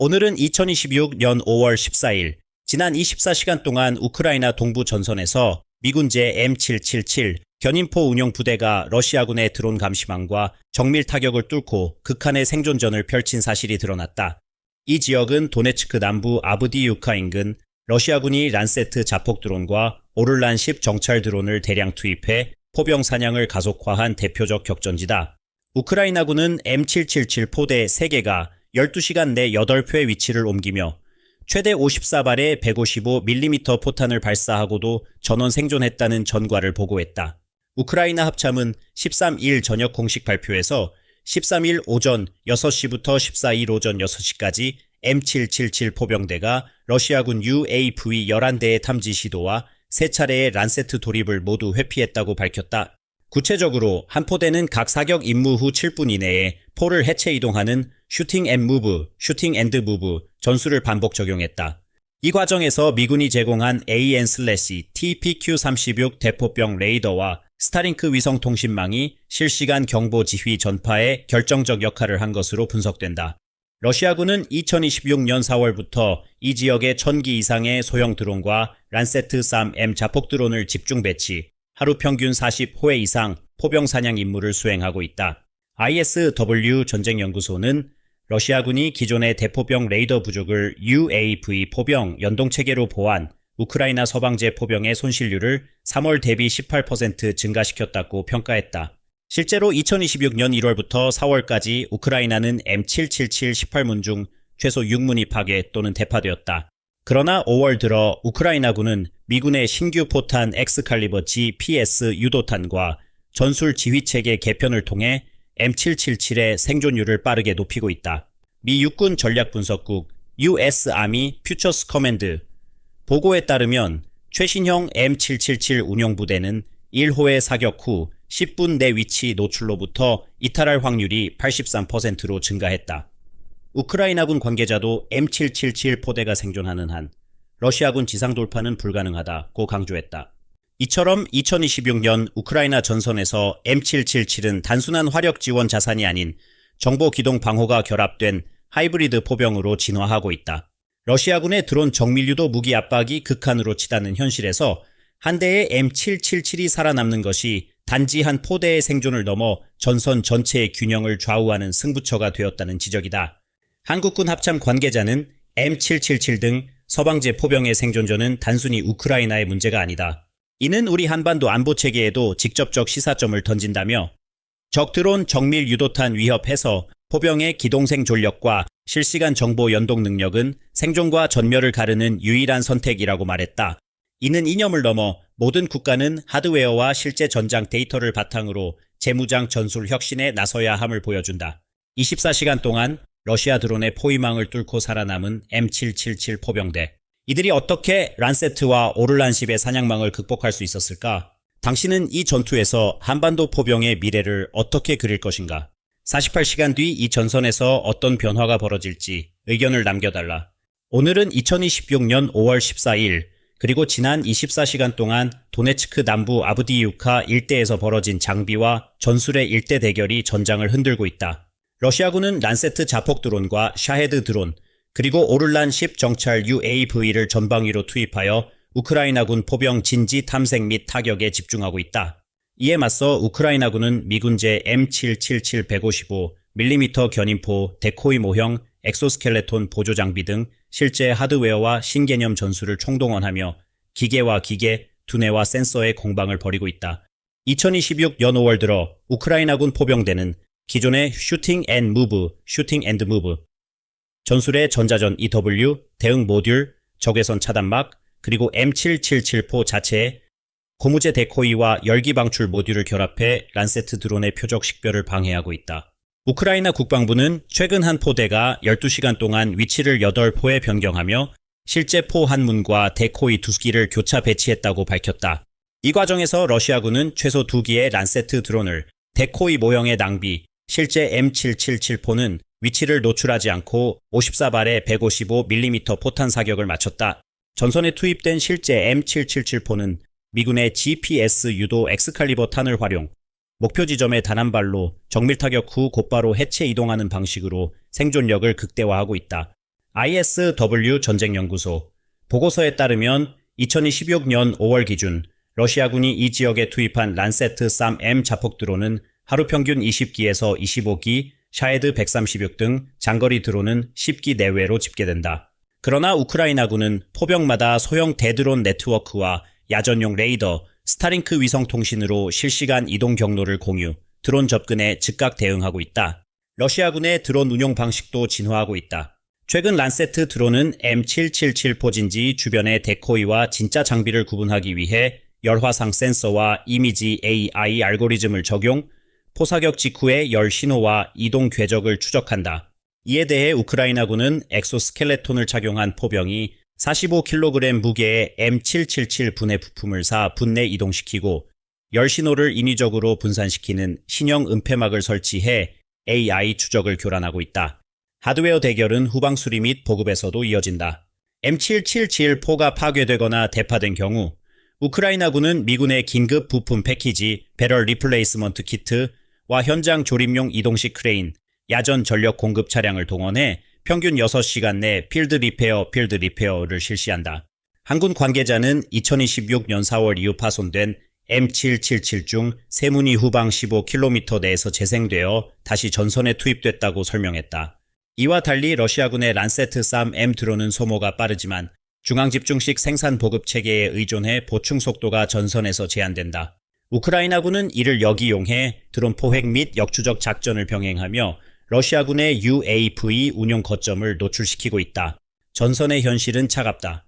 오늘은 2026년 5월 14일, 지난 24시간 동안 우크라이나 동부 전선에서 미군제 M777 견인포 운용 부대가 러시아군의 드론 감시망과 정밀 타격을 뚫고 극한의 생존전을 펼친 사실이 드러났다. 이 지역은 도네츠크 남부 아브디유카 인근 러시아군이 란세트 자폭 드론과 오를란-10 정찰 드론을 대량 투입해 포병 사냥을 가속화한 대표적 격전지다. 우크라이나군은 M777 포대 3개가 12시간 내 8회 위치를 옮기며 최대 54발의 155mm 포탄을 발사하고도 전원 생존했다는 전과를 보고했다. 우크라이나 합참은 13일 저녁 공식 발표에서 13일 오전 6시부터 14일 오전 6시까지 M777 포병대가 러시아군 UAV 11대의 탐지 시도와 3차례의 란세트 돌입을 모두 회피했다고 밝혔다. 구체적으로 한 포대는 각 사격 임무 후 7분 이내에 포를 해체 이동하는 슈팅 앤 무브, 슈팅 앤드 무브 전술을 반복 적용했다. 이 과정에서 미군이 제공한 AN/TPQ-36 대포병 레이더와 스타링크 위성통신망이 실시간 경보 지휘 전파에 결정적 역할을 한 것으로 분석된다. 러시아군은 2026년 4월부터 이 지역에 1000기 이상의 소형 드론과 란세트-3M 자폭 드론을 집중 배치, 하루 평균 40회 이상 포병 사냥 임무를 수행하고 있다. ISW 전쟁연구소는 러시아군이 기존의 대포병 레이더 부족을 UAV 포병 연동체계로 보완, 우크라이나 서방제 포병의 손실률을 3월 대비 18% 증가시켰다고 평가했다. 실제로 2026년 1월부터 4월까지 우크라이나는 M777 18문 중 최소 6문이 파괴 또는 대파되었다. 그러나 5월 들어 우크라이나군은 미군의 신규 포탄 엑스칼리버 GPS 유도탄과 전술 지휘체계 개편을 통해 M777의 생존율을 빠르게 높이고 있다. 미 육군 전략분석국 US Army Futures Command 보고에 따르면 최신형 M777 운용부대는 1호의 사격 후 10분 내 위치 노출로부터 이탈할 확률이 83%로 증가했다. 우크라이나군 관계자도 M777 포대가 생존하는 한 러시아군 지상 돌파는 불가능하다고 강조했다. 이처럼 2026년 우크라이나 전선에서 M777은 단순한 화력 지원 자산이 아닌 정보 기동 방호가 결합된 하이브리드 포병으로 진화하고 있다. 러시아군의 드론 정밀유도 무기 압박이 극한으로 치닫는 현실에서 한 대의 M777이 살아남는 것이 단지 한 포대의 생존을 넘어 전선 전체의 균형을 좌우하는 승부처가 되었다는 지적이다. 한국군 합참 관계자는 M777 등 서방제 포병의 생존전은 단순히 우크라이나의 문제가 아니다. 이는 우리 한반도 안보체계에도 직접적 시사점을 던진다며 적 드론 정밀 유도탄 위협 해서 포병의 기동생 전력과 실시간 정보 연동 능력은 생존과 전멸을 가르는 유일한 선택이라고 말했다. 이는 이념을 넘어 모든 국가는 하드웨어와 실제 전장 데이터를 바탕으로 재무장 전술 혁신에 나서야 함을 보여준다. 24시간 동안 러시아 드론의 포위망을 뚫고 살아남은 M777 포병대. 이들이 어떻게 란세트와 오를란-10의 사냥망을 극복할 수 있었을까? 당신은 이 전투에서 한반도 포병의 미래를 어떻게 그릴 것인가? 48시간 뒤 이 전선에서 어떤 변화가 벌어질지 의견을 남겨달라. 오늘은 2026년 5월 14일 그리고 지난 24시간 동안 도네츠크 남부 아브디유카 일대에서 벌어진 장비와 전술의 일대 대결이 전장을 흔들고 있다. 러시아군은 란세트 자폭 드론과 샤헤드 드론, 그리고 오를란-10 정찰 UAV를 전방위로 투입하여 우크라이나군 포병 진지 탐색 및 타격에 집중하고 있다. 이에 맞서 우크라이나군은 미군제 M777 155mm 견인포, 데코이 모형, 엑소스켈레톤 보조 장비 등 실제 하드웨어와 신개념 전술을 총동원하며 기계와 기계, 두뇌와 센서의 공방을 벌이고 있다. 2026년 5월 들어 우크라이나군 포병대는 기존의 슈팅 앤 무브, 슈팅 앤드 무브, 전술의 전자전 EW, 대응 모듈, 적외선 차단막, 그리고 M777포 자체에 고무제 데코이와 열기 방출 모듈을 결합해 란세트 드론의 표적 식별을 방해하고 있다. 우크라이나 국방부는 최근 한 포대가 12시간 동안 위치를 8포에 변경하며 실제 포 한 문과 데코이 2기를 교차 배치했다고 밝혔다. 이 과정에서 러시아군은 최소 2기의 란세트 드론을 데코이 모형의 낭비, 실제 M777포는 위치를 노출하지 않고 54발의 155mm 포탄 사격을 마쳤다. 전선에 투입된 실제 M777포는 미군의 GPS 유도 엑스칼리버 탄을 활용, 목표 지점에 단 한 발로 정밀 타격 후 곧바로 해체 이동하는 방식으로 생존력을 극대화하고 있다. ISW 전쟁연구소 보고서에 따르면 2026년 5월 기준 러시아군이 이 지역에 투입한 란세트 쌈-M 자폭 드론은 하루 평균 20기에서 25기, 샤헤드 136 등 장거리 드론은 10기 내외로 집계된다. 그러나 우크라이나군은 포병마다 소형 대드론 네트워크와 야전용 레이더, 스타링크 위성통신으로 실시간 이동 경로를 공유, 드론 접근에 즉각 대응하고 있다. 러시아군의 드론 운용 방식도 진화하고 있다. 최근 란세트 드론은 M777 포진지 주변의 데코이와 진짜 장비를 구분하기 위해 열화상 센서와 이미지 AI 알고리즘을 적용, 포사격 직후의 열 신호와 이동 궤적을 추적한다. 이에 대해 우크라이나군은 엑소스켈레톤을 착용한 포병이 45kg 무게의 M777 분해 부품을 사 분내 이동시키고 열 신호를 인위적으로 분산시키는 신형 은폐막을 설치해 AI 추적을 교란하고 있다. 하드웨어 대결은 후방 수리 및 보급에서도 이어진다. M777포가 파괴되거나 대파된 경우 우크라이나군은 미군의 긴급 부품 패키지, 배럴 리플레이스먼트 키트와 현장 조립용 이동식 크레인, 야전 전력 공급 차량을 동원해 평균 6시간 내 필드 리페어를 실시한다. 한군 관계자는 2026년 4월 이후 파손된 M777 중 세문이 후방 15km 내에서 재생되어 다시 전선에 투입됐다고 설명했다. 이와 달리 러시아군의 란세트 쌈-M 드론은 소모가 빠르지만 중앙집중식 생산 보급 체계에 의존해 보충 속도가 전선에서 제한된다. 우크라이나군은 이를 역이용해 드론 포획 및 역추적 작전을 병행하며 러시아군의 UAV 운용 거점을 노출시키고 있다. 전선의 현실은 차갑다.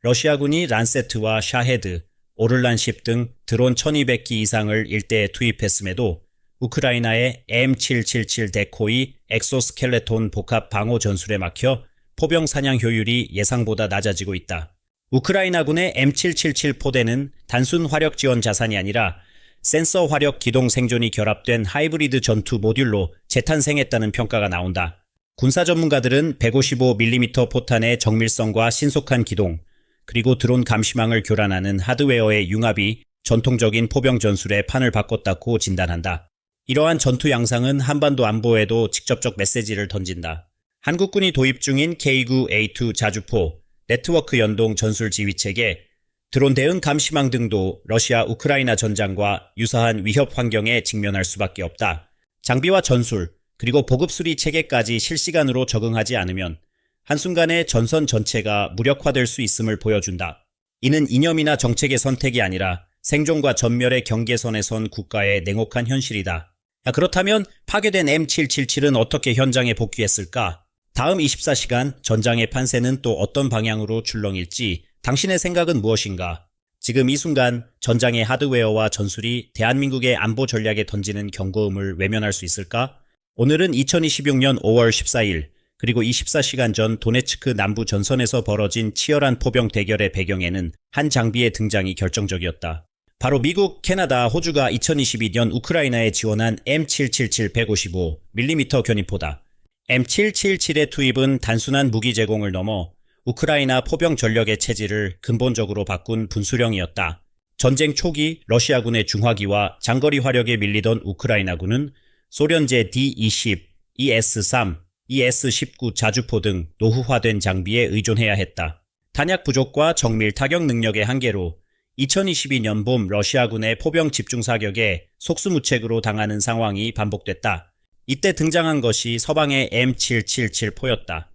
러시아군이 란세트와 샤헤드, 오를란10 등 드론 1200기 이상을 일대에 투입했음에도 우크라이나의 M777 데코이 엑소스켈레톤 복합 방호 전술에 막혀 포병 사냥 효율이 예상보다 낮아지고 있다. 우크라이나군의 M777 포대는 단순 화력 지원 자산이 아니라 센서 화력 기동 생존이 결합된 하이브리드 전투 모듈로 재탄생했다는 평가가 나온다. 군사 전문가들은 155mm 포탄의 정밀성과 신속한 기동, 그리고 드론 감시망을 교란하는 하드웨어의 융합이 전통적인 포병 전술의 판을 바꿨다고 진단한다. 이러한 전투 양상은 한반도 안보에도 직접적 메시지를 던진다. 한국군이 도입 중인 K9A2 자주포, 네트워크 연동 전술 지휘체계, 드론 대응 감시망 등도 러시아 우크라이나 전장과 유사한 위협 환경에 직면할 수밖에 없다. 장비와 전술, 그리고 보급 수리 체계까지 실시간으로 적응하지 않으면 한순간에 전선 전체가 무력화될 수 있음을 보여준다. 이는 이념이나 정책의 선택이 아니라 생존과 전멸의 경계선에 선 국가의 냉혹한 현실이다. 그렇다면 파괴된 M777은 어떻게 현장에 복귀했을까? 다음 24시간 전장의 판세는 또 어떤 방향으로 출렁일지 당신의 생각은 무엇인가? 지금 이 순간 전장의 하드웨어와 전술이 대한민국의 안보 전략에 던지는 경고음을 외면할 수 있을까? 오늘은 2026년 5월 14일 그리고 24시간 전 도네츠크 남부 전선에서 벌어진 치열한 포병 대결의 배경에는 한 장비의 등장이 결정적이었다. 바로 미국, 캐나다, 호주가 2022년 우크라이나에 지원한 M777 155mm 견인포다. M777의 투입은 단순한 무기 제공을 넘어 우크라이나 포병 전력의 체질을 근본적으로 바꾼 분수령이었다. 전쟁 초기 러시아군의 중화기와 장거리 화력에 밀리던 우크라이나군은 소련제 D-20, ES-3, ES-19 자주포 등 노후화된 장비에 의존해야 했다. 탄약 부족과 정밀 타격 능력의 한계로 2022년 봄 러시아군의 포병 집중 사격에 속수무책으로 당하는 상황이 반복됐다. 이때 등장한 것이 서방의 M777포였다.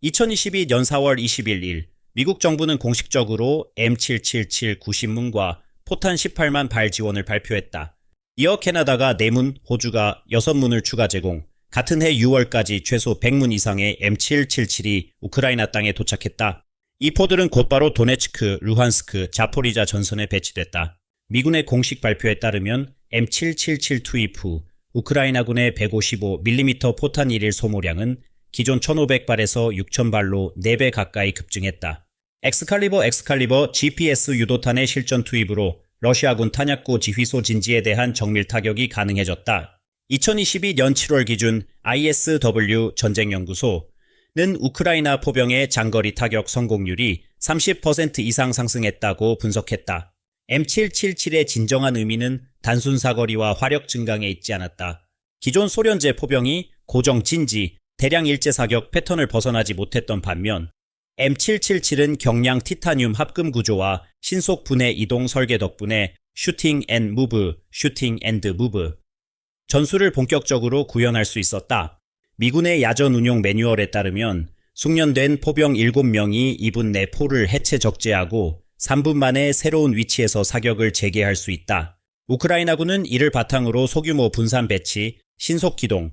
2022년 4월 21일 미국 정부는 공식적으로 M777 90문과 포탄 18만 발 지원을 발표했다. 이어 캐나다가 4문, 호주가 6문을 추가 제공, 같은 해 6월까지 최소 100문 이상의 M777이 우크라이나 땅에 도착했다. 이 포들은 곧바로 도네츠크, 루한스크, 자포리자 전선에 배치됐다. 미군의 공식 발표에 따르면 M777 투입 후 우크라이나군의 155mm 포탄 1일 소모량은 기존 1500발에서 6000발로 4배 가까이 급증했다. 엑스칼리버 GPS 유도탄의 실전 투입으로 러시아군 탄약고 지휘소 진지에 대한 정밀 타격이 가능해졌다. 2022년 7월 기준 ISW 전쟁연구소는 우크라이나 포병의 장거리 타격 성공률이 30% 이상 상승했다고 분석했다. M777의 진정한 의미는 단순 사거리와 화력 증강에 있지 않았다. 기존 소련제 포병이 고정 진지, 대량 일제 사격 패턴을 벗어나지 못했던 반면 M777은 경량 티타늄 합금 구조와 신속 분해 이동 설계 덕분에 슈팅 앤 무브, 슈팅 앤드 무브 전술을 본격적으로 구현할 수 있었다. 미군의 야전 운용 매뉴얼에 따르면 숙련된 포병 7명이 2분 내 포를 해체 적재하고 3분 만에 새로운 위치에서 사격을 재개할 수 있다. 우크라이나군은 이를 바탕으로 소규모 분산 배치, 신속 기동,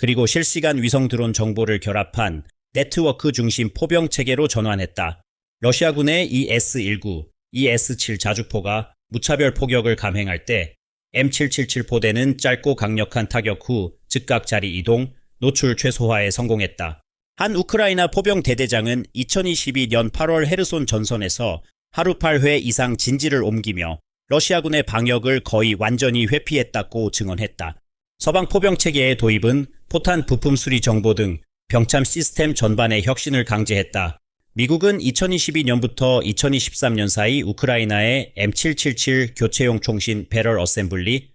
그리고 실시간 위성 드론 정보를 결합한 네트워크 중심 포병 체계로 전환했다. 러시아군의 이 S-19, 이 S-7 자주포가 무차별 포격을 감행할 때 M777 포대는 짧고 강력한 타격 후 즉각 자리 이동, 노출 최소화에 성공했다. 한 우크라이나 포병 대대장은 2022년 8월 헤르손 전선에서 하루 8회 이상 진지를 옮기며 러시아군의 방역을 거의 완전히 회피했다고 증언했다. 서방 포병 체계의 도입은 포탄 부품 수리 정보 등 병참 시스템 전반의 혁신을 강제했다. 미국은 2022년부터 2023년 사이 우크라이나에 M777 교체용 총신 배럴 어셈블리,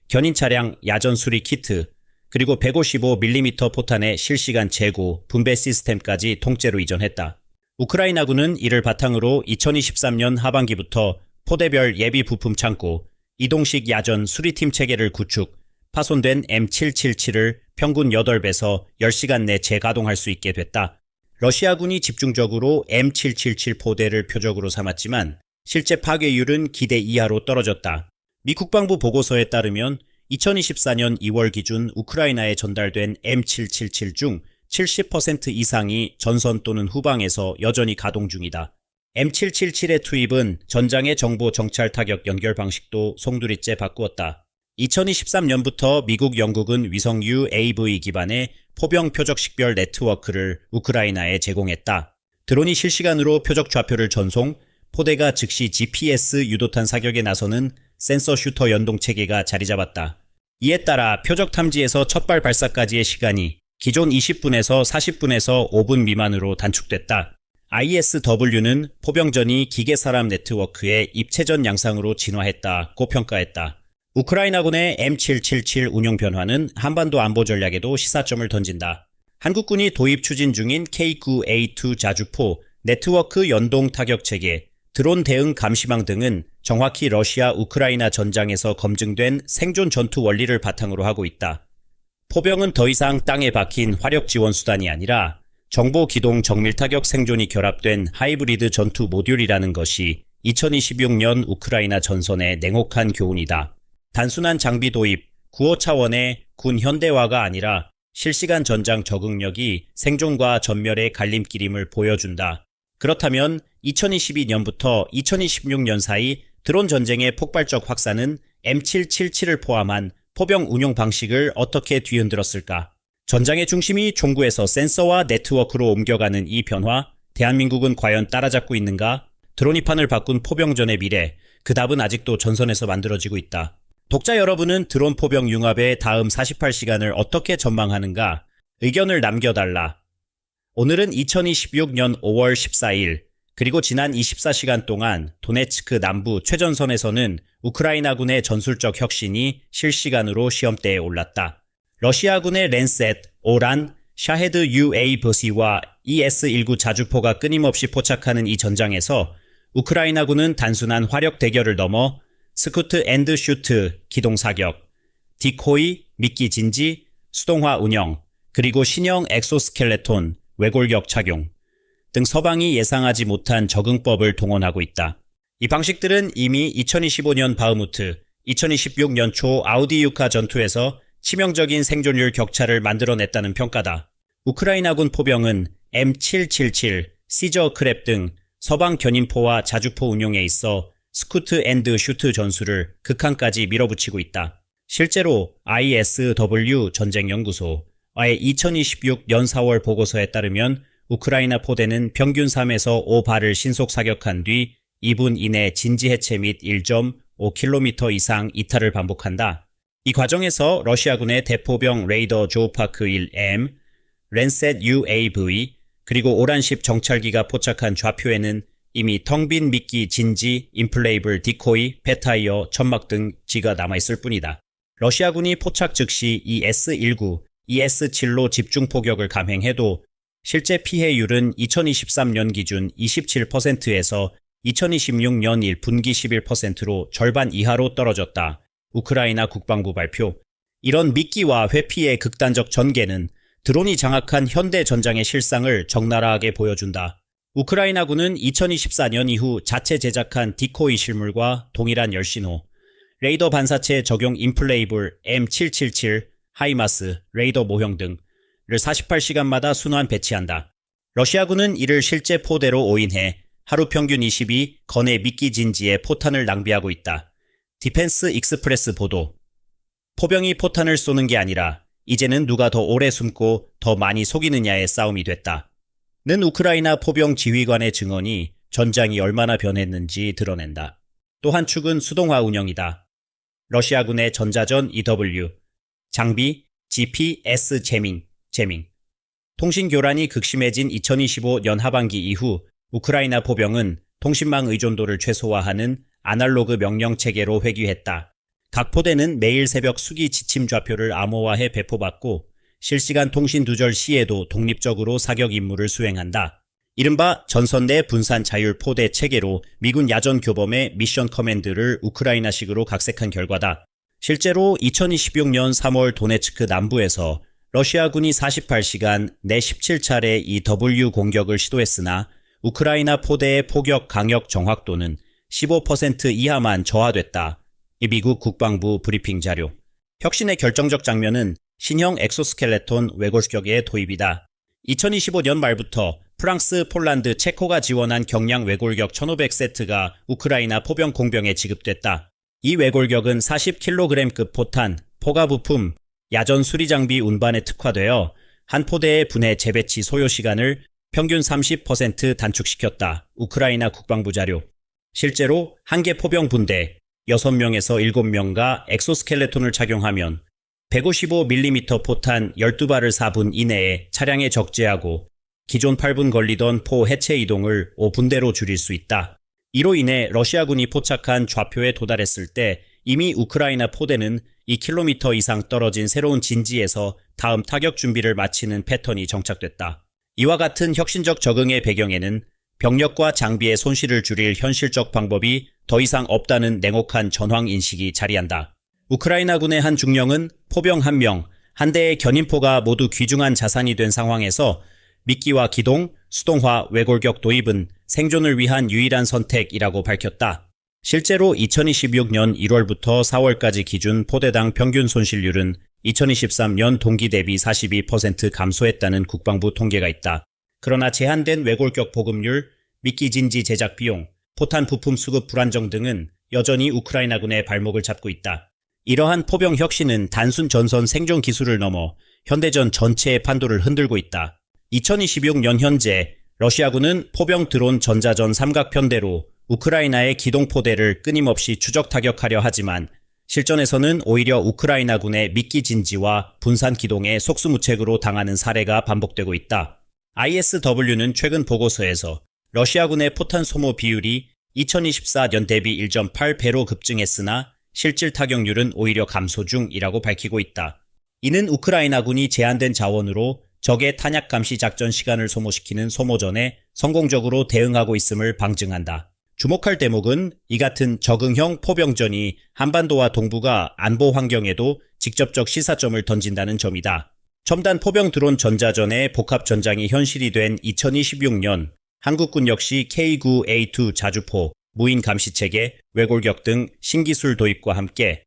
견인 차량 야전 수리 키트, 그리고 155mm 포탄의 실시간 재고, 분배 시스템까지 통째로 이전했다. 우크라이나군은 이를 바탕으로 2023년 하반기부터 포대별 예비 부품 창고, 이동식 야전 수리팀 체계를 구축, 파손된 M777을 평균 8배에서 10시간 내 재가동할 수 있게 됐다. 러시아군이 집중적으로 M777 포대를 표적으로 삼았지만 실제 파괴율은 기대 이하로 떨어졌다. 미 국방부 보고서에 따르면 2024년 2월 기준 우크라이나에 전달된 M777 중 70% 이상이 전선 또는 후방에서 여전히 가동 중이다. M777의 투입은 전장의 정보 정찰 타격 연결 방식도 송두리째 바꾸었다. 2023년부터 미국, 영국은 위성 UAV 기반의 포병 표적 식별 네트워크를 우크라이나에 제공했다. 드론이 실시간으로 표적 좌표를 전송, 포대가 즉시 GPS 유도탄 사격에 나서는 센서 슈터 연동 체계가 자리 잡았다. 이에 따라 표적 탐지에서 첫발 발사까지의 시간이 기존 20분에서 40분에서 5분 미만으로 단축됐다. ISW는 포병전이 기계사람 네트워크의 입체전 양상으로 진화했다고 평가했다. 우크라이나군의 M777 운용 변화는 한반도 안보 전략에도 시사점을 던진다. 한국군이 도입 추진 중인 K9A2 자주포, 네트워크 연동 타격 체계, 드론 대응 감시망 등은 정확히 러시아 우크라이나 전장에서 검증된 생존 전투 원리를 바탕으로 하고 있다. 포병은 더 이상 땅에 박힌 화력 지원 수단이 아니라 정보 기동 정밀 타격 생존이 결합된 하이브리드 전투 모듈이라는 것이 2026년 우크라이나 전선의 냉혹한 교훈이다. 단순한 장비 도입, 구호 차원의 군 현대화가 아니라 실시간 전장 적응력이 생존과 전멸의 갈림길임을 보여준다. 그렇다면 2022년부터 2026년 사이 드론 전쟁의 폭발적 확산은 M777을 포함한 포병 운용 방식을 어떻게 뒤흔들었을까? 전장의 중심이 총구에서 센서와 네트워크로 옮겨가는 이 변화, 대한민국은 과연 따라잡고 있는가? 드론이 판을 바꾼 포병전의 미래, 그 답은 아직도 전선에서 만들어지고 있다. 독자 여러분은 드론 포병 융합의 다음 48시간을 어떻게 전망하는가? 의견을 남겨달라. 오늘은 2026년 5월 14일, 그리고 지난 24시간 동안 도네츠크 남부 최전선에서는 우크라이나군의 전술적 혁신이 실시간으로 시험대에 올랐다. 러시아군의 랜셋, 오란, 샤헤드 UAVC와 ES-19 자주포가 끊임없이 포착하는 이 전장에서 우크라이나군은 단순한 화력 대결을 넘어 스쿠트 앤드 슈트, 기동 사격, 디코이, 미끼 진지, 수동화 운영, 그리고 신형 엑소스켈레톤, 외골격 착용 등 서방이 예상하지 못한 적응법을 동원하고 있다. 이 방식들은 이미 2025년 바흐무트, 2026년 초 아우디유카 전투에서 치명적인 생존율 격차를 만들어냈다는 평가다. 우크라이나군 포병은 M777, 시저 크랩 등 서방 견인포와 자주포 운용에 있어 스쿠트 앤드 슈트 전술을 극한까지 밀어붙이고 있다. 실제로 ISW 전쟁연구소의 2026년 4월 보고서에 따르면 우크라이나 포대는 평균 3에서 5발을 신속 사격한 뒤 2분 이내 진지 해체 및 1.5km 이상 이탈을 반복한다. 이 과정에서 러시아군의 대포병 레이더 조우파크 1M, 랜셋 UAV, 그리고 오란십 정찰기가 포착한 좌표에는 이미 텅 빈 미끼 진지, 인플레이블 디코이, 폐타이어, 천막 등 지가 남아있을 뿐이다. 러시아군이 포착 즉시 이 S-19, ES-7로 집중 포격을 감행해도 실제 피해율은 2023년 기준 27%에서 2026년 1분기 11%로 절반 이하로 떨어졌다. 우크라이나 국방부 발표. 이런 미끼와 회피의 극단적 전개는 드론이 장악한 현대 전장의 실상을 적나라하게 보여준다. 우크라이나군은 2024년 이후 자체 제작한 디코이 실물과 동일한 열신호, 레이더 반사체 적용 인플레이블 M777, 하이마스, 레이더 모형 등을 48시간마다 순환 배치한다. 러시아군은 이를 실제 포대로 오인해 하루 평균 22건의 미끼 진지에 포탄을 낭비하고 있다. 디펜스 익스프레스 보도. 포병이 포탄을 쏘는 게 아니라 이제는 누가 더 오래 숨고 더 많이 속이느냐의 싸움이 됐다. 는 우크라이나 포병 지휘관의 증언이 전장이 얼마나 변했는지 드러낸다. 또 한 축은 수동화 운영이다. 러시아군의 전자전 EW, 장비 GPS 제밍. 통신 교란이 극심해진 2025년 하반기 이후 우크라이나 포병은 통신망 의존도를 최소화하는 아날로그 명령 체계로 회귀했다. 각 포대는 매일 새벽 수기 지침 좌표를 암호화해 배포받고 실시간 통신 두절 시에도 독립적으로 사격 임무를 수행한다. 이른바 전선 내 분산 자율 포대 체계로 미군 야전 교범의 미션 커맨드를 우크라이나식으로 각색한 결과다. 실제로 2026년 3월 도네츠크 남부에서 러시아군이 48시간 내 17차례 EW 공격을 시도했으나 우크라이나 포대의 포격 강력 정확도는 15% 이하만 저하됐다. 이 미국 국방부 브리핑 자료. 혁신의 결정적 장면은 신형 엑소스켈레톤 외골격의 도입이다. 2025년 말부터 프랑스, 폴란드, 체코가 지원한 경량 외골격 1500세트가 우크라이나 포병 공병에 지급됐다. 이 외골격은 40kg급 포탄, 포가 부품, 야전 수리 장비 운반에 특화되어 한 포대의 분해 재배치 소요 시간을 평균 30% 단축시켰다. 우크라이나 국방부 자료. 실제로 한 개 포병 분대 6명에서 7명과 엑소스켈레톤을 착용하면 155mm 포탄 12발을 4분 이내에 차량에 적재하고 기존 8분 걸리던 포 해체 이동을 5분대로 줄일 수 있다. 이로 인해 러시아군이 포착한 좌표에 도달했을 때 이미 우크라이나 포대는 2km 이상 떨어진 새로운 진지에서 다음 타격 준비를 마치는 패턴이 정착됐다. 이와 같은 혁신적 적응의 배경에는 병력과 장비의 손실을 줄일 현실적 방법이 더 이상 없다는 냉혹한 전황 인식이 자리한다. 우크라이나군의 한 중령은 포병 1명, 한 대의 견인포가 모두 귀중한 자산이 된 상황에서 미끼와 기동, 수동화, 외골격 도입은 생존을 위한 유일한 선택이라고 밝혔다. 실제로 2026년 1월부터 4월까지 기준 포대당 평균 손실률은 2023년 동기 대비 42% 감소했다는 국방부 통계가 있다. 그러나 제한된 외골격 보급률, 미끼 진지 제작 비용, 포탄 부품 수급 불안정 등은 여전히 우크라이나군의 발목을 잡고 있다. 이러한 포병 혁신은 단순 전선 생존 기술을 넘어 현대전 전체의 판도를 흔들고 있다. 2026년 현재 러시아군은 포병 드론 전자전 삼각편대로 우크라이나의 기동포대를 끊임없이 추적 타격하려 하지만 실전에서는 오히려 우크라이나군의 미끼 진지와 분산 기동에 속수무책으로 당하는 사례가 반복되고 있다. ISW는 최근 보고서에서 러시아군의 포탄 소모 비율이 2024년 대비 1.8배로 급증했으나 실질 타격률은 오히려 감소 중이라고 밝히고 있다. 이는 우크라이나군이 제한된 자원으로 적의 탄약 감시 작전 시간을 소모시키는 소모전에 성공적으로 대응하고 있음을 방증한다. 주목할 대목은 이 같은 적응형 포병전이 한반도와 동북아 안보 환경에도 직접적 시사점을 던진다는 점이다. 첨단 포병 드론 전자전의 복합 전장이 현실이 된 2026년 한국군 역시 K9A2 자주포, 무인 감시체계, 외골격 등 신기술 도입과 함께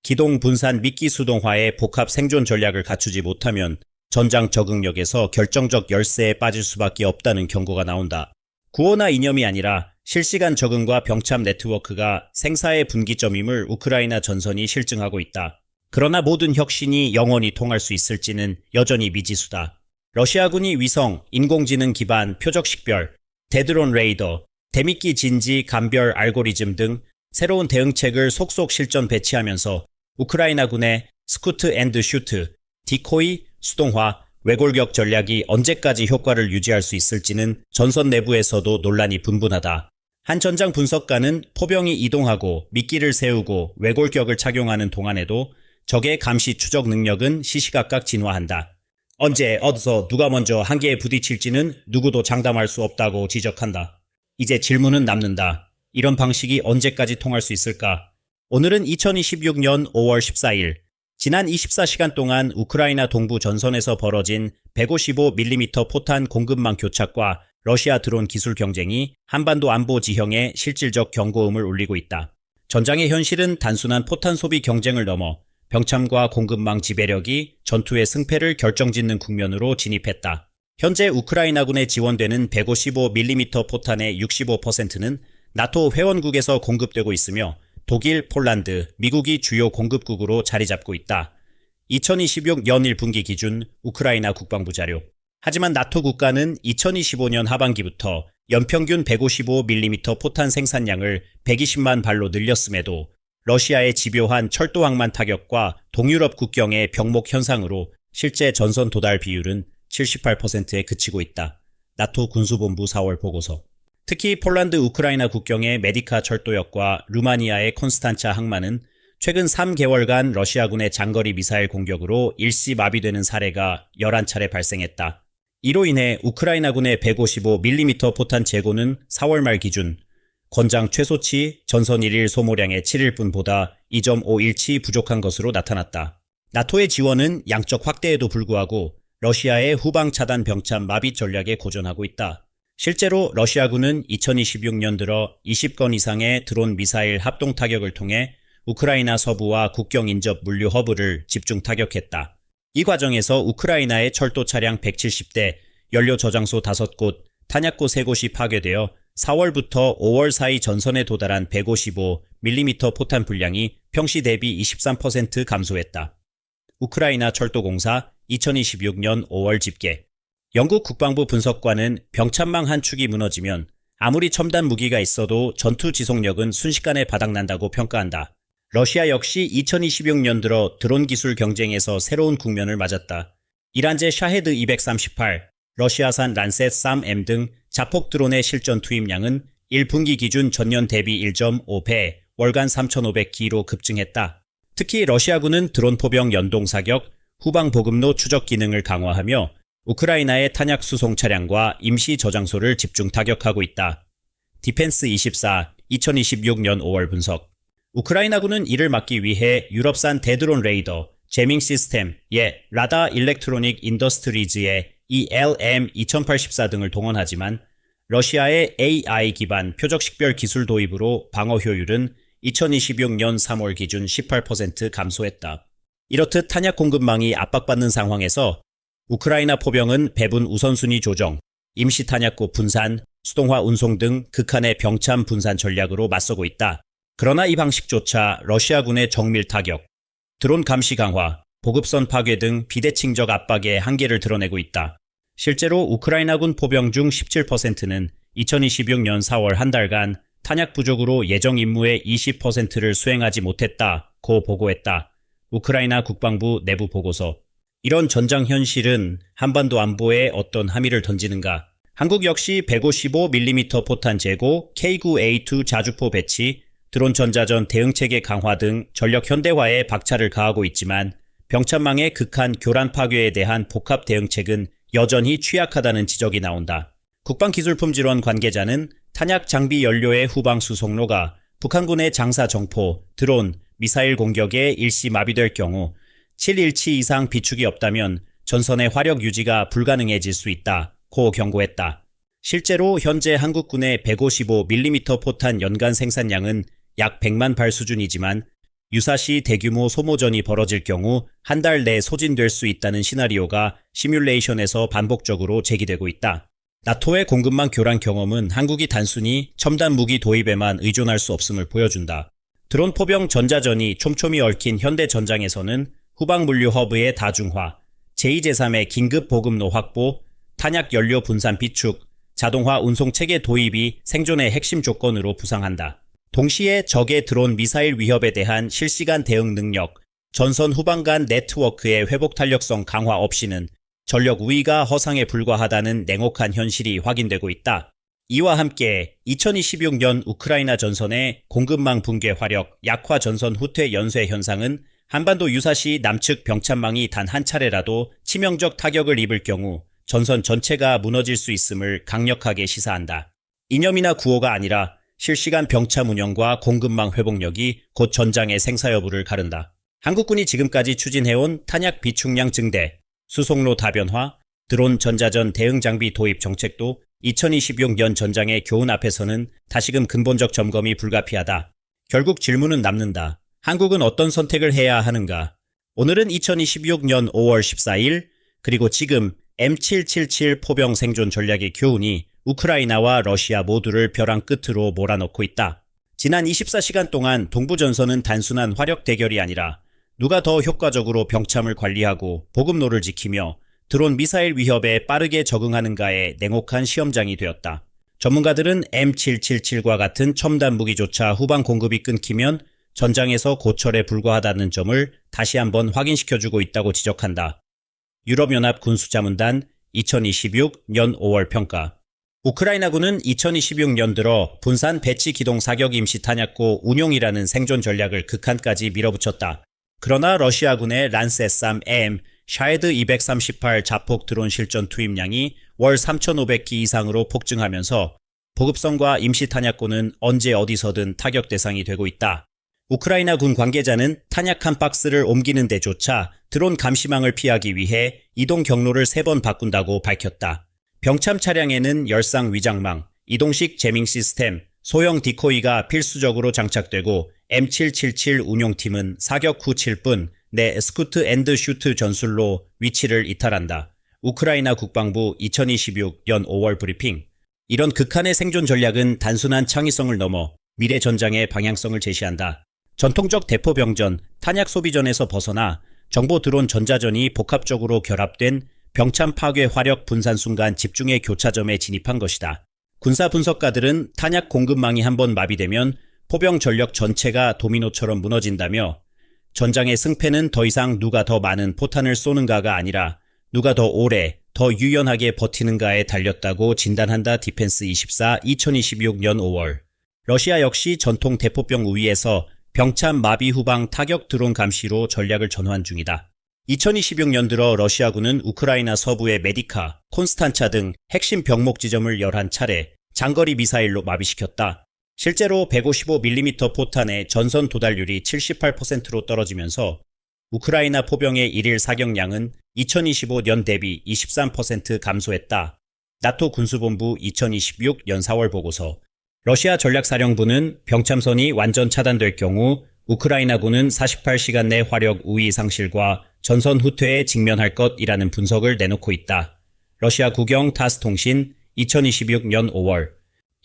기동 분산 미끼 수동화의 복합 생존 전략을 갖추지 못하면 전장 적응력에서 결정적 열세에 빠질 수밖에 없다는 경고가 나온다. 구호나 이념이 아니라 실시간 적응과 병참 네트워크가 생사의 분기점임을 우크라이나 전선이 실증하고 있다. 그러나 모든 혁신이 영원히 통할 수 있을지는 여전히 미지수다. 러시아군이 위성, 인공지능 기반 표적 식별, 대드론 레이더, 대미끼 진지 감별 알고리즘 등 새로운 대응책을 속속 실전 배치하면서 우크라이나군의 스쿠트 앤드 슈트, 디코이, 수동화, 외골격 전략이 언제까지 효과를 유지할 수 있을지는 전선 내부에서도 논란이 분분하다. 한 전장 분석가는 포병이 이동하고 미끼를 세우고 외골격을 착용하는 동안에도 적의 감시 추적 능력은 시시각각 진화한다. 언제 어디서 누가 먼저 한계에 부딪힐지는 누구도 장담할 수 없다고 지적한다. 이제 질문은 남는다. 이런 방식이 언제까지 통할 수 있을까? 오늘은 2026년 5월 14일, 지난 24시간 동안 우크라이나 동부 전선에서 벌어진 155mm 포탄 공급망 교착과 러시아 드론 기술 경쟁이 한반도 안보 지형에 실질적 경고음을 울리고 있다. 전장의 현실은 단순한 포탄 소비 경쟁을 넘어 병참과 공급망 지배력이 전투의 승패를 결정짓는 국면으로 진입했다. 현재 우크라이나군에 지원되는 155mm 포탄의 65%는 나토 회원국에서 공급되고 있으며 독일, 폴란드, 미국이 주요 공급국으로 자리 잡고 있다. 2026 연일 분기 기준 우크라이나 국방부 자료. 하지만 나토 국가는 2025년 하반기부터 연평균 155mm 포탄 생산량을 120만 발로 늘렸음에도 러시아의 집요한 철도 항만 타격과 동유럽 국경의 병목 현상으로 실제 전선 도달 비율은 78%에 그치고 있다. 나토 군수본부 4월 보고서. 특히 폴란드 우크라이나 국경의 메디카 철도역과 루마니아의 콘스탄차 항만은 최근 3개월간 러시아군의 장거리 미사일 공격으로 일시 마비되는 사례가 11차례 발생했다. 이로 인해 우크라이나군의 155mm 포탄 재고는 4월 말 기준 권장 최소치 전선 1일 소모량의 7일분보다 2.5일치 부족한 것으로 나타났다. 나토의 지원은 양적 확대에도 불구하고 러시아의 후방 차단 병참 마비 전략에 고전하고 있다. 실제로 러시아군은 2026년 들어 20건 이상의 드론 미사일 합동 타격을 통해 우크라이나 서부와 국경 인접 물류 허브를 집중 타격했다. 이 과정에서 우크라이나의 철도 차량 170대, 연료 저장소 5곳, 탄약고 3곳이 파괴되어 4월부터 5월 사이 전선에 도달한 155mm 포탄 분량이 평시 대비 23% 감소했다. 우크라이나 철도공사 2026년 5월 집계. 영국 국방부 분석관은 병참망 한 축이 무너지면 아무리 첨단 무기가 있어도 전투 지속력은 순식간에 바닥난다고 평가한다. 러시아 역시 2026년 들어 드론 기술 경쟁에서 새로운 국면을 맞았다. 이란제 샤헤드 238, 러시아산 란셋 3M 등 자폭 드론의 실전 투입량은 1분기 기준 전년 대비 1.5배, 월간 3,500기로 급증했다. 특히 러시아군은 드론 포병 연동 사격, 후방 보급로 추적 기능을 강화하며 우크라이나의 탄약 수송 차량과 임시 저장소를 집중 타격하고 있다. 디펜스24 2026년 5월 분석. 우크라이나군은 이를 막기 위해 유럽산 대드론 레이더, 제밍 시스템, 라다 일렉트로닉 인더스트리즈의 ELM-2084 등을 동원하지만 러시아의 AI 기반 표적 식별 기술 도입으로 방어 효율은 2026년 3월 기준 18% 감소했다. 이렇듯 탄약 공급망이 압박받는 상황에서 우크라이나 포병은 배분 우선순위 조정, 임시 탄약고 분산, 수동화 운송 등 극한의 병참 분산 전략으로 맞서고 있다. 그러나 이 방식조차 러시아군의 정밀 타격, 드론 감시 강화, 보급선 파괴 등 비대칭적 압박의 한계를 드러내고 있다. 실제로 우크라이나군 포병 중 17%는 2026년 4월 한 달간 탄약 부족으로 예정 임무의 20%를 수행하지 못했다고 보고했다. 우크라이나 국방부 내부 보고서. 이런 전장 현실은 한반도 안보에 어떤 함의를 던지는가? 한국 역시 155mm 포탄 재고, K9A2 자주포 배치, 드론 전자전 대응체계 강화 등 전력 현대화에 박차를 가하고 있지만 병참망의 극한 교란 파괴에 대한 복합 대응책은 여전히 취약하다는 지적이 나온다. 국방기술품질원 관계자는 탄약 장비 연료의 후방 수송로가 북한군의 장사 정포, 드론, 미사일 공격에 일시 마비될 경우 7일치 이상 비축이 없다면 전선의 화력 유지가 불가능해질 수 있다고 경고했다. 실제로 현재 한국군의 155mm 포탄 연간 생산량은 약 100만 발 수준이지만 유사시 대규모 소모전이 벌어질 경우 한 달 내 소진될 수 있다는 시나리오가 시뮬레이션에서 반복적으로 제기되고 있다. 나토의 공급망 교란 경험은 한국이 단순히 첨단 무기 도입에만 의존할 수 없음을 보여준다. 드론 포병 전자전이 촘촘히 얽힌 현대 전장에서는 후방 물류 허브의 다중화, 제2, 제3의 긴급 보급로 확보, 탄약 연료 분산 비축, 자동화 운송 체계 도입이 생존의 핵심 조건으로 부상한다. 동시에 적의 드론 미사일 위협에 대한 실시간 대응 능력, 전선 후방 간 네트워크의 회복 탄력성 강화 없이는 전력 우위가 허상에 불과하다는 냉혹한 현실이 확인되고 있다. 이와 함께 2026년 우크라이나 전선의 공급망 붕괴 화력, 약화 전선 후퇴 연쇄 현상은 한반도 유사시 남측 병참망이 단 한 차례라도 치명적 타격을 입을 경우 전선 전체가 무너질 수 있음을 강력하게 시사한다. 이념이나 구호가 아니라 실시간 병참 운영과 공급망 회복력이 곧 전장의 생사 여부를 가른다. 한국군이 지금까지 추진해온 탄약 비축량 증대, 수송로 다변화, 드론 전자전 대응 장비 도입 정책도 2026년 전장의 교훈 앞에서는 다시금 근본적 점검이 불가피하다. 결국 질문은 남는다. 한국은 어떤 선택을 해야 하는가? 오늘은 2026년 5월 14일, 그리고 지금 M777 포병 생존 전략의 교훈이 우크라이나와 러시아 모두를 벼랑 끝으로 몰아넣고 있다. 지난 24시간 동안 동부전선은 단순한 화력 대결이 아니라 누가 더 효과적으로 병참을 관리하고 보급로를 지키며 드론 미사일 위협에 빠르게 적응하는가의 냉혹한 시험장이 되었다. 전문가들은 M777과 같은 첨단 무기조차 후방 공급이 끊기면 전장에서 고철에 불과하다는 점을 다시 한번 확인시켜주고 있다고 지적한다. 유럽연합 군수자문단 2026년 5월 평가. 우크라이나군은 2026년 들어 분산 배치 기동 사격 임시 탄약고 운용이라는 생존 전략을 극한까지 밀어붙였다. 그러나 러시아군의 란셋-3M, 샤헤드 238 자폭 드론 실전 투입량이 월 3,500기 이상으로 폭증하면서 보급선과 임시 탄약고는 언제 어디서든 타격 대상이 되고 있다. 우크라이나 군 관계자는 탄약 한 박스를 옮기는 데조차 드론 감시망을 피하기 위해 이동 경로를 3번 바꾼다고 밝혔다. 병참 차량에는 열상 위장망, 이동식 제밍 시스템, 소형 디코이가 필수적으로 장착되고 M777 운용팀은 사격 후 7분 내 스쿠트 앤드 슈트 전술로 위치를 이탈한다. 우크라이나 국방부 2026년 5월 브리핑. 이런 극한의 생존 전략은 단순한 창의성을 넘어 미래 전장의 방향성을 제시한다. 전통적 대포병전, 탄약 소비전에서 벗어나 정보 드론 전자전이 복합적으로 결합된 병참 파괴 화력 분산 순간 집중의 교차점에 진입한 것이다. 군사 분석가들은 탄약 공급망이 한번 마비되면 포병 전력 전체가 도미노처럼 무너진다며 전장의 승패는 더 이상 누가 더 많은 포탄을 쏘는가가 아니라 누가 더 오래, 더 유연하게 버티는가에 달렸다고 진단한다. 디펜스24 2026년 5월. 러시아 역시 전통 대포병 우위에서 병참 마비 후방 타격 드론 감시로 전략을 전환 중이다. 2026년 들어 러시아군은 우크라이나 서부의 메디카, 콘스탄차 등 핵심 병목 지점을 11차례 장거리 미사일로 마비시켰다. 실제로 155mm 포탄의 전선 도달률이 78%로 떨어지면서 우크라이나 포병의 일일 사격량은 2025년 대비 23% 감소했다. 나토 군수본부 2026년 4월 보고서. 러시아 전략사령부는 병참선이 완전 차단될 경우 우크라이나군은 48시간 내 화력 우위 상실과 전선 후퇴에 직면할 것이라는 분석을 내놓고 있다. 러시아 국영 타스통신 2026년 5월.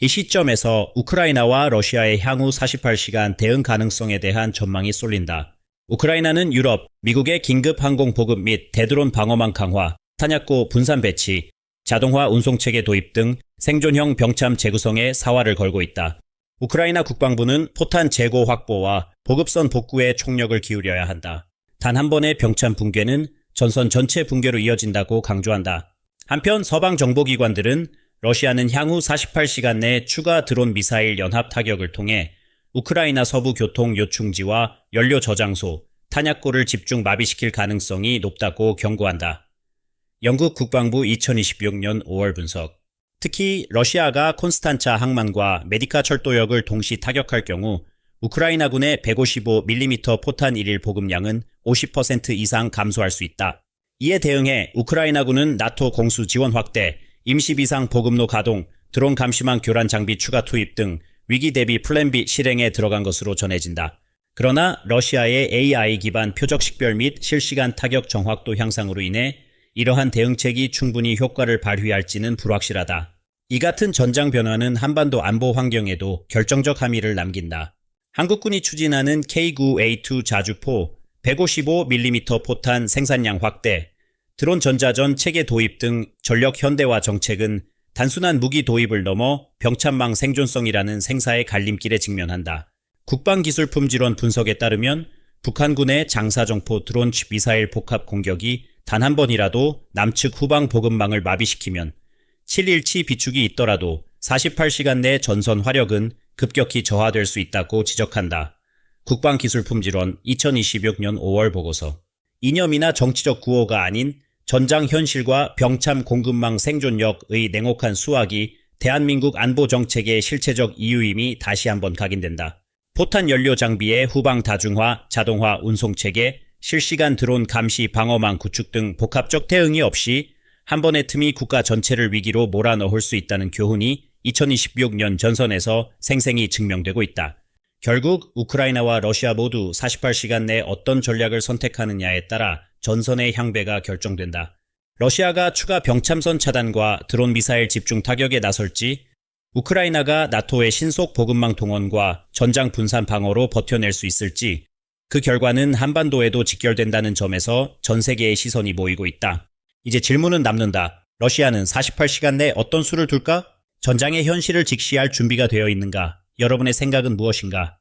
이 시점에서 우크라이나와 러시아의 향후 48시간 대응 가능성에 대한 전망이 쏠린다. 우크라이나는 유럽, 미국의 긴급 항공 보급 및 대드론 방어망 강화, 탄약고 분산 배치, 자동화 운송체계 도입 등 생존형 병참 재구성에 사활을 걸고 있다. 우크라이나 국방부는 포탄 재고 확보와 보급선 복구에 총력을 기울여야 한다. 단 한 번의 병참 붕괴는 전선 전체 붕괴로 이어진다고 강조한다. 한편 서방 정보기관들은 러시아는 향후 48시간 내 추가 드론 미사일 연합 타격을 통해 우크라이나 서부 교통 요충지와 연료 저장소, 탄약고를 집중 마비시킬 가능성이 높다고 경고한다. 영국 국방부 2026년 5월 분석. 특히 러시아가 콘스탄차 항만과 메디카 철도역을 동시 타격할 경우 우크라이나군의 155mm 포탄 일일 보급량은 50% 이상 감소할 수 있다. 이에 대응해 우크라이나군은 나토 공수 지원 확대, 임시 비상 보급로 가동, 드론 감시망 교란 장비 추가 투입 등 위기 대비 플랜 B 실행에 들어간 것으로 전해진다. 그러나 러시아의 AI 기반 표적 식별 및 실시간 타격 정확도 향상으로 인해 이러한 대응책이 충분히 효과를 발휘할지는 불확실하다. 이 같은 전장 변화는 한반도 안보 환경에도 결정적 함의를 남긴다. 한국군이 추진하는 K9A2 자주포, 155mm 포탄 생산량 확대, 드론 전자전 체계 도입 등 전력 현대화 정책은 단순한 무기 도입을 넘어 병참망 생존성이라는 생사의 갈림길에 직면한다. 국방기술품질원 분석에 따르면 북한군의 장사정포 드론칩 미사일 복합 공격이 단 한 번이라도 남측 후방 보급망을 마비시키면 7일치 비축이 있더라도 48시간 내 전선 화력은 급격히 저하될 수 있다고 지적한다. 국방기술품질원 2026년 5월 보고서. 이념이나 정치적 구호가 아닌 전장 현실과 병참 공급망 생존력의 냉혹한 수확이 대한민국 안보 정책의 실체적 이유임이 다시 한번 각인된다. 포탄 연료 장비의 후방 다중화, 자동화 운송체계, 실시간 드론 감시 방어망 구축 등 복합적 대응이 없이 한 번의 틈이 국가 전체를 위기로 몰아넣을 수 있다는 교훈이 2026년 전선에서 생생히 증명되고 있다. 결국 우크라이나와 러시아 모두 48시간 내 어떤 전략을 선택하느냐에 따라 전선의 향배가 결정된다. 러시아가 추가 병참선 차단과 드론 미사일 집중 타격에 나설지, 우크라이나가 나토의 신속 보급망 동원과 전장 분산 방어로 버텨낼 수 있을지, 그 결과는 한반도에도 직결된다는 점에서 전 세계의 시선이 모이고 있다. 이제 질문은 남는다. 러시아는 48시간 내 어떤 수를 둘까? 전장의 현실을 직시할 준비가 되어 있는가? 여러분의 생각은 무엇인가?